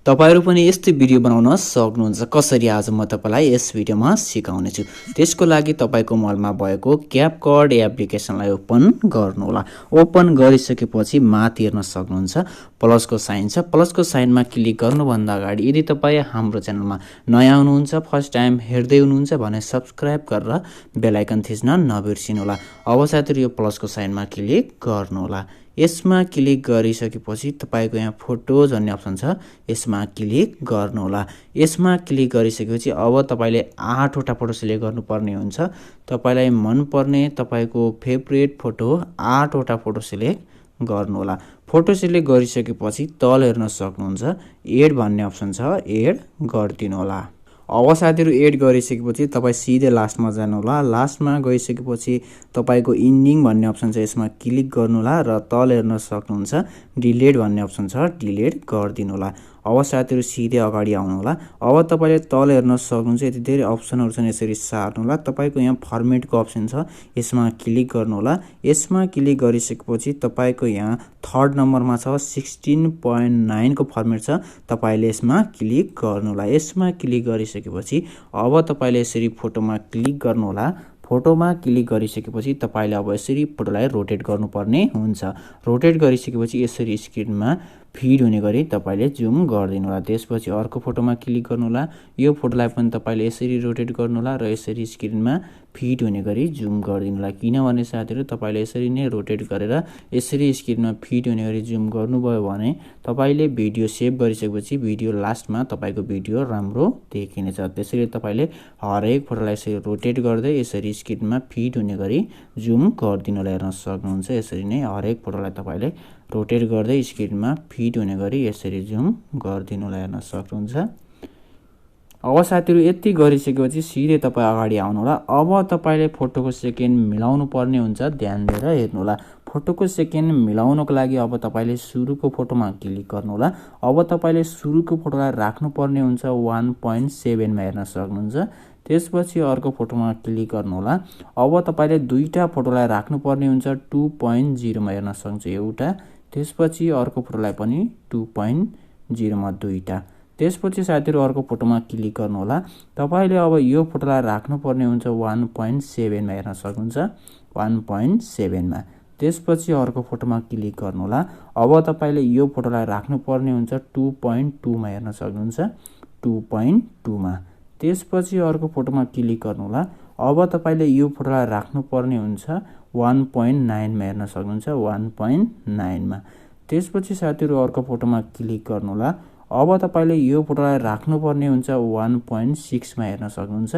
तपाईहरु पनि यस्तै भिडियो बनाउन सक्नुहुन्छ। कसरी आज म तपाईलाई यस भिडियोमा सिकाउने छु। त्यसको लागि तपाईको मोबाइलमा भएको क्यापकट एप्लिकेसनलाई ओपन गर्नु होला। ओपन गरिसकेपछि माथि हेर्न सक्नुहुन्छ प्लसको साइन छ। प्लसको साइनमा क्लिक गर्नु भन्दा अगाडि यदि तपाई हाम्रो च्यानलमा नयाँ हुनुहुन्छ, फर्स्ट टाइम हेर्दै हुनुहुन्छ भने सब्स्क्राइब गरेर बेल आइकन थिच्न नबिर्सिनु होला। अब साथीहरु यो प्लसको साइनमा क्लिक गर्नु होला। यसमा क्लिक गरिसकेपछि तपाईको यहाँ फोटोज भन्ने अप्सन छ, यसमा क्लिक गर्नु होला। यसमा क्लिक गरिसकेपछि अब तपाईले 8 वटा फोटो सिलेक्ट गर्नुपर्ने हुन्छ। तपाईलाई मन पर्ने तपाईको फेभरेट फोटो 8 वटा फोटो सिलेक्ट गर्नु होला। फोटो सिलेक्ट गरिसकेपछि तल हेर्न सक्नुहुन्छ एड भन्ने अप्सन छ, एड गर्दिनु होला। अब साथीहरु एड गरिसकेपछि तपाई सिधै लास्टमा जानु होला। लास्टमा गइसकेपछि तपाईको इन्डिङ भन्ने अप्सन छ, यसमा क्लिक गर्नु होला र तल हेर्न सक्नुहुन्छ डिलिट भन्ने अप्सन छ, डिलिट गर्दिनु होला। अब साथीहरु सिधै अगाडि आउनु होला। अब तपाईले तल हेर्न सक्नुहुन्छ यति धेरै अप्सनहरु छन्, यसरी सार्नु होला। तपाईको यहाँ फर्मेटको अप्सन छ, यसमा क्लिक गर्नु होला। यसमा क्लिक गरिसकेपछि तपाईको यहाँ थर्ड नम्बरमा छ 16.9 को फर्मेट छ, तपाईले यसमा क्लिक गर्नु होला। यसमा क्लिक गरिसकेपछि अब तपाईले यसरी फोटोमा क्लिक गर्नु होला। फोटोमा क्लिक गरिसकेपछि तपाईले अब यसरी फोटोलाई रोटेट गर्नुपर्ने हुन्छ। रोटेट गरिसकेपछि यसरी स्क्रिनमा फिड हुने गरी तपाईले जुम गर्दिनु होला। त्यसपछि अर्को फोटोमा क्लिक गर्नु होला। यो फोटोलाई पनि तपाईले यसरी रोटेट गर्नु होला र यसरी स्क्रिनमा फिड हुने गरी जुम गर्दिनु होला। किनभने साथीहरु तपाईले यसरी नै रोटेट गरेर यसरी स्क्रिनमा फिड हुने गरी जुम गर्नुभयो भने तपाईले भिडियो सेभ गरिसकेपछि भिडियो लास्टमा तपाईको भिडियो राम्रो देखिनेछ। त्यसैले तपाईले हरेक फोटोलाई यसरी रोटेट गर्दै यसरी स्क्रिनमा फिड हुने गरी जुम गर्दिनु होला। हेर्न सक्नुहुन्छ यसरी नै हरेक फोटोलाई तपाईले रोटेट गर्दै स्क्रिनमा फिट हुने गरी यसरी जुम गर्दिनु होला। हेर्न सक्नुहुन्छ। अब साथीहरु यति गरिसकेपछि सिधै तपाई अगाडि आउनु होला। अब तपाईले फोटोको सेकेन्ड मिलाउनु पर्ने हुन्छ, ध्यान दिएर हेर्नु होला। फोटोको सेकेन्ड मिलाउनको लागि अब तपाईले सुरुको फोटोमा क्लिक गर्नु होला। अब तपाईले सुरुको फोटोलाई राख्नु पर्ने हुन्छ 1.7 मा, हेर्न सक्नुहुन्छ। त्यसपछि अर्को फोटोमा क्लिक गर्नु होला। अब तपाईले दुईटा फोटोलाई राख्नु पर्ने हुन्छ 2.0 मा, हेर्न सक्नुहुन्छ एउटा। त्यसपछि अर्को फोटोलाई पनि 2.0 मा दुईटा। त्यसपछि साथीहरु अर्को फोटोमा क्लिक गर्नु होला। तपाईले अब यो फोटोलाई राख्नु पर्ने हुन्छ 1.7 मा, हेर्न सक्नुहुन्छ 1.7 मा। त्यसपछि अर्को फोटोमा क्लिक गर्नु होला। अब तपाईले यो फोटोलाई राख्नु पर्ने हुन्छ 2.2 मा, हेर्न सक्नुहुन्छ 2.2 मा। त्यसपछि अर्को फोटोमा क्लिक गर्नु होला। अब तपाईले यो फोटोलाई राख्नु पर्ने हुन्छ 1.9 मा, हेर्न सक्नुहुन्छ 1.9 मा। त्यसपछि साथीहरु अर्को फोटोमा क्लिक गर्नु होला। अब तपाईले यो फोटोलाई राख्नु पर्ने हुन्छ 1.6 मा, हेर्न सक्नुहुन्छ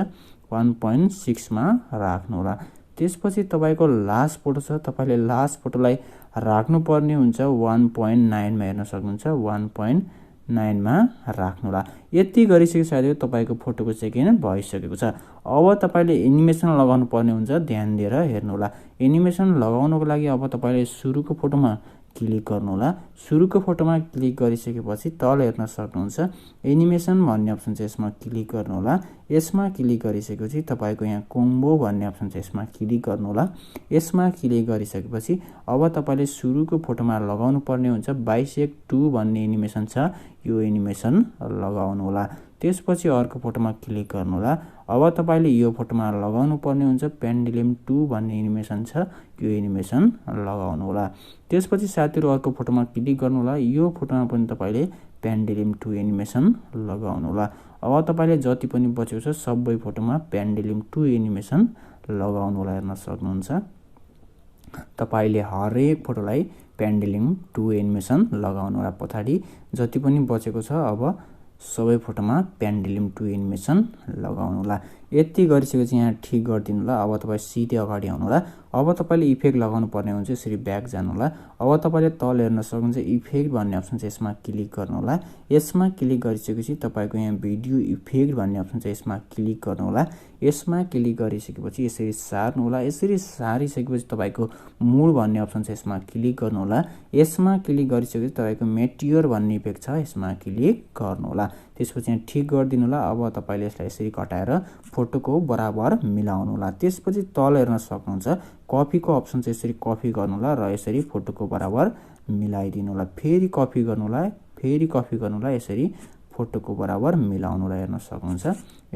1.6 मा राख्नु होला। त्यसपछि तपाईको लास्ट फोटो छ, तपाईले लास्ट फोटोलाई राख्नु पर्ने हुन्छ 1.9 मा, हेर्न सक्नुहुन्छ 1.9 मा राख्नु होला। यति गरिसके साथीहरु तपाईको फोटोको सेकेन्ड भइसकेको छ। अब तपाईले एनिमेसन लगाउनु पर्ने हुन्छ, ध्यान दिएर हेर्नु होला। एनिमेसन लगाउनको लागि अब तपाईले सुरुको फोटोमा क्लिक गर्नु होला। सुरुको फोटोमा क्लिक गरिसकेपछि तल हेर्न सक्नुहुन्छ एनिमेसन भन्ने अप्सन छ, यसमा क्लिक गर्नु होला। यसमा क्लिक गरिसकेपछि तपाईको यहाँ कोम्बो भन्ने अप्सन छ, यसमा क्लिक गर्नु होला। यसमा क्लिक गरिसकेपछि अब तपाईले सुरुको फोटोमा लगाउनु पर्ने हुन्छ बाइसेक्ट 2 भन्ने एनिमेसन छ, यो एनिमेसन लगाउनु होला। त्यसपछि अर्को फोटोमा क्लिक गर्नु होला। अब तपाईले यो फोटोमा लगाउनु पर्ने हुन्छ पेन्डुलम 2 भन्ने एनिमेसन छ, यो एनिमेसन लगाउनु होला। त्यसपछि साथीहरु अर्को फोटोमा क्लिक गर्नु होला। यो फोटोमा पनि तपाईले पेन्डुलम 2 एनिमेसन लगाउनु होला। अब तपाईले जति पनि बचेको छ सबै फोटोमा पेन्डुलम 2 एनिमेसन लगाउनु होला। हेर्न सक्नुहुन्छ तपाईले हरेक फोटोलाई पेन्डुलम 2 एनिमेसन लगाउनु होला। पछाडी जति पनि बचेको छ अब सबै फोटोमा पेन्डुलम 2 एनिमेसन लगाउनु होला। यति गरिसकेपछि यहाँ ठीक गर्दिनु होला। अब तपाई सिधै अगाडि आउनु होला। अब तपाईले इफेक्ट लगाउनु पर्ने हुन्छ, यसरी ब्याक जानु होला। अब तपाईले तल हेर्न सक्नुहुन्छ इफेक्ट भन्ने अप्सन छ, यसमा क्लिक गर्नु होला। यसमा क्लिक गरिसकेपछि तपाईको यहाँ भिडियो इफेक्ट भन्ने अप्सन छ, यसमा क्लिक गर्नु होला। यसमा क्लिक गरिसकेपछि यसरी सार्नु होला। यसरी सारिसकेपछि तपाईको मुड भन्ने अप्सन छ, यसमा क्लिक गर्नु होला। यसमा क्लिक गरिसकेपछि तपाईको मेटियर भन्ने इफेक्ट छ, यसमा क्लिक गर्नु होला। त्यसपछि यहाँ ठीक गर्दिनु होला। अब तपाईले यसलाई यसरी कटाएर फोटोको बराबर मिलाउनु होला। त्यसपछि तल हेर्न सक्नुहुन्छ कपीको अप्सन छ, यसरी कपी गर्नु होला र यसरी फोटोको बराबर मिलाइदिनु होला। फेरि कपी गर्नु होला, फेरि कपी गर्नुलाई यसरी फोटोको बराबर मिलाउनुलाई हेर्न सक्नुहुन्छ।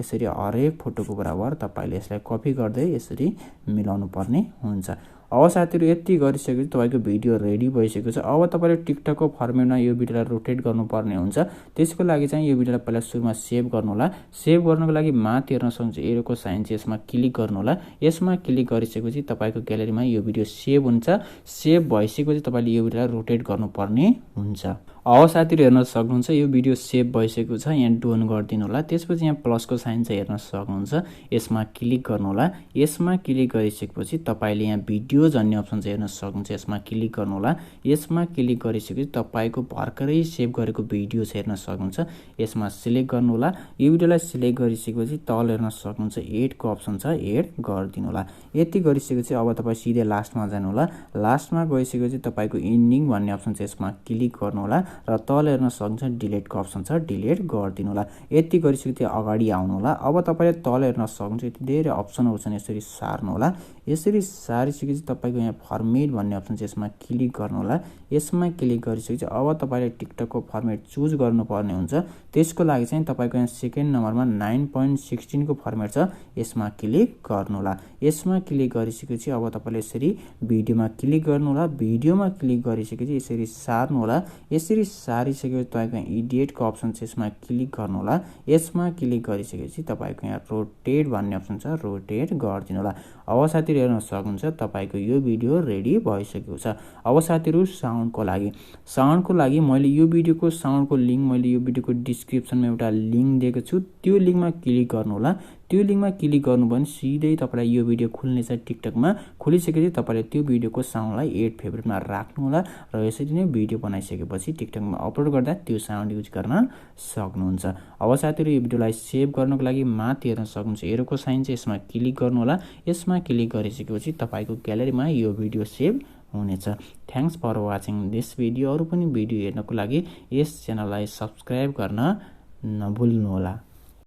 यसरी हरेक फोटोको बराबर तपाईले यसलाई कपी गर्दै यसरी मिलाउनु पर्ने हुन्छ। अब साथीहरु यति गरिसकेपछि तपाईको भिडियो रेडी भइसकेको छ। अब तपाईले टिकटकको फर्मेटमा यो भिडियोलाई रोटेट गर्नुपर्ने हुन्छ। त्यसको लागि चाहिँ यो भिडियोलाई पहिला सुरुमा सेभ गर्नु होला। सेभ गर्नको लागि माथि हेर्न सक्नुहुन्छ एरोको साइन चाहिँ यसमा क्लिक गर्नु होला। यसमा क्लिक गरिसकेपछि तपाईको ग्यालेरीमा यो भिडियो सेभ हुन्छ। सेभ भइसकेपछि तपाईले यो भिडियोलाई रोटेट गर्नुपर्ने हुन्छ। अब साथीहरु हेर्न सक्नुहुन्छ यो भिडियो सेभ भइसकेको छ। यहाँ डन गर्दिनु होला। त्यसपछि यहाँ प्लसको साइन चाहिँ हेर्न सक्नुहुन्छ। यसमा क्लिक गर्नु होला। यसमा क्लिक गरिसकेपछि तपाईले यहाँ भिडियो भन्ने अप्सन चाहिँ हेर्न सक्नुहुन्छ। यसमा क्लिक गर्नु होला। यसमा क्लिक गरिसकेपछि तपाईको भर्खरै सेभ गरेको भिडियो चाहिँ हेर्न सक्नुहुन्छ। यसमा सिलेक्ट गर्नु होला। यो भिडियोलाई सिलेक्ट गरिसकेपछि तल हेर्न सक्नुहुन्छ एड को अप्सन छ, एड गर्दिनु होला। यति गरिसकेपछि अब तपाई सिधै लास्टमा जानु होला। लास्टमा गइसकेपछि तपाईको एन्डिङ भन्ने अप्सन चाहिँ यसमा क्लिक गर्नु होला र तल हेर्न सक्नुहुन्छ डिलिट को अप्सन छ, डिलिट गर्दिनु होला। यति गरिसकेपछि अगाडि आउनु होला। अब तपाईले तल हेर्न सक्नुहुन्छ यति धेरै अप्सनहरु छन्, यसरी सार्नु होला। यसरी सारिसकेपछि तपाईको यहाँ फर्मेट भन्ने अप्सन छ, यसमा क्लिक गर्नु होला। यसमा क्लिक गरिसकेपछि अब तपाईले टिकटकको फर्मेट चुज गर्नुपर्ने हुन्छ। त्यसको लागि चाहिँ तपाईको यहाँ सेकेन्ड नम्बरमा 9.16 को फर्मेट छ, यसमा क्लिक गर्नु होला। यसमा क्लिक गरिसकेपछि अब तपाईले यसरी भिडियोमा क्लिक गर्नु होला। भिडियोमा क्लिक गरिसकेपछि यसरी सार्नु होला। यसरी सारिसकेपछि तपाईको यहाँ एडिट को अप्सन छ, यसमा क्लिक गर्नु होला। यसमा क्लिक गरिसकेपछि तपाईको यहाँ रोटेट भन्ने अप्सन छ, रोटेट गर्दिनु होला। अब साथीहरु हेर्न सक्नुहुन्छ तपाईको यो भिडियो रेडी भइसकेको छ। अब साथीहरु साउन्डको लागि मैले यो भिडियोको साउन्डको लिंक मैले यो भिडियोको डिस्क्रिप्सनमा एउटा लिंक दिएको छु। त्यो लिंकमा क्लिक गर्नु होला। त्यो लिंकमा क्लिक गर्नु भने सिधै तपाईलाई यो भिडियो खुल्नेछ टिकटकमा। खुलिसकेपछि तपाईले त्यो भिडियोको साउन्डलाई एड फेभरेटमा राख्नु होला र यसरी नै भिडियो बनाइसकेपछि टिकटकमा अपलोड गर्दा त्यो साउन्ड युज गर्न सक्नुहुन्छ। अब साथीहरु यो भिडियोलाई सेभ गर्नको लागि माथि हेर्न सक्नुहुन्छ एरोको साइन चाहिँ यसमा क्लिक गर्नु होला। यसमा क्लिक गरिसकेपछि तपाईको ग्यालेरीमा यो भिडियो सेभ हुनेछ। Thanks for watching this video. अरु पनि भिडियो हेर्नको लागि यस च्यानललाई सब्स्क्राइब गर्न नभुल्नु होला।